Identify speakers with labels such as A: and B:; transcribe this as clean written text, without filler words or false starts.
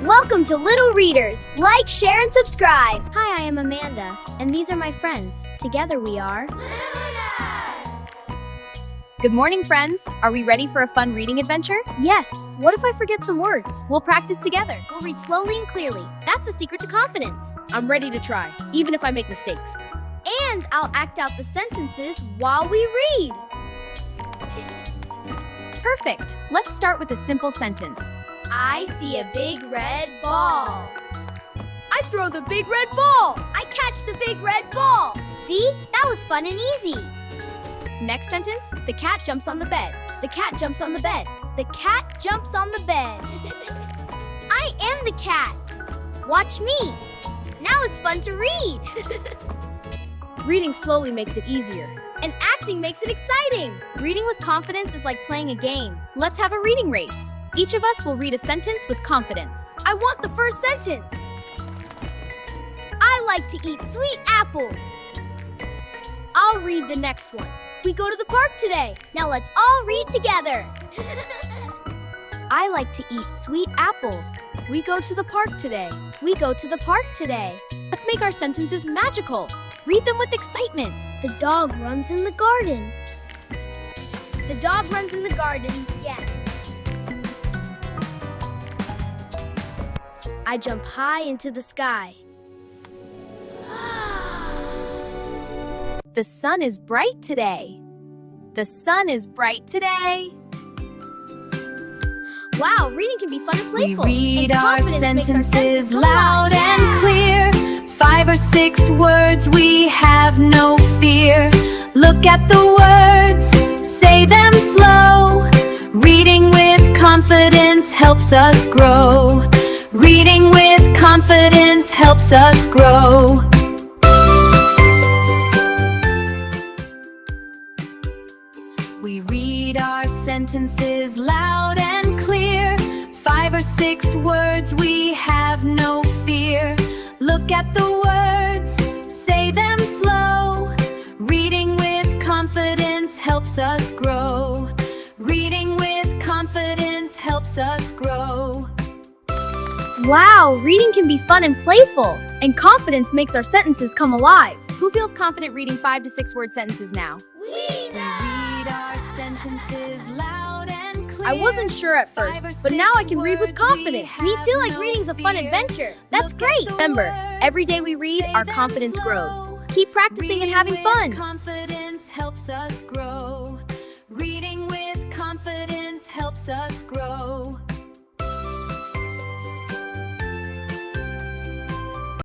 A: Welcome to Little Readers. Like, share, and subscribe.
B: Hi, I am Amanda, and these are my friends. Together we are
C: Good morning, friends. Are we ready for a fun reading adventure?
B: Yes. What if I forget some words?
C: We'll practice together.
B: We'll read slowly and clearly. That's the secret to confidence.
D: I'm ready to try, even if I make mistakes.
B: And I'll act out the sentences while we read.
C: Perfect. Let's start with a simple sentence.
A: I see a big red ball.
D: I throw the big red ball.
A: I catch the big red ball. See? That was fun and easy.
C: Next sentence, the cat jumps on the bed. The cat jumps on the bed.
A: The cat jumps on the bed. I am the cat. Watch me. Now it's fun to read.
D: Reading slowly makes it easier.
A: And acting makes it exciting.
C: Reading with confidence is like playing a game. Let's have a reading race. Each of us will read a sentence with confidence.
A: I want the first sentence. I like to eat sweet apples. I'll read the next one. We go to the park today. Now let's all read together.
B: I like to eat sweet apples.
D: We go to the park today.
B: We go to the park today.
C: Let's make our sentences magical. Read them with excitement.
A: The dog runs in the garden. The dog runs in the garden. Yeah. I jump high into the sky.
C: The sun is bright today. The sun is bright today.
B: Wow, reading can be fun and playful.
E: We read
B: And
E: our
B: confidence makes our
E: sentences
B: come
E: loud
B: alive.
E: and clear. 5 or 6 words, we have no fear. Look at the words, say them slow. Reading with confidence helps us grow. Reading with confidence helps us grow. We read our sentences loud and clear. 5 or 6 words, we have no fear. Look at the words, say them slow. Reading with confidence helps us grow. Reading with confidence helps us grow.
B: Wow, reading can be fun and playful. And confidence makes our sentences come alive.
C: Who feels confident reading 5 to 6 word sentences now?
E: We read our sentences loud and clear.
B: I wasn't sure at
E: 5 or
B: first, but now I can read with
E: 6 words, we
B: confidence.
A: Me too,
E: have
A: like
E: no
A: reading's a fun
E: fear.
A: adventure.
B: That's
E: Look at
B: great.
E: the
B: Remember,
E: words,
B: every day we read,
E: say
B: our
E: them
B: confidence grows.
E: slow.
B: Keep practicing and having
E: Reading
B: fun.
E: with confidence helps us grow. Reading with confidence helps us grow.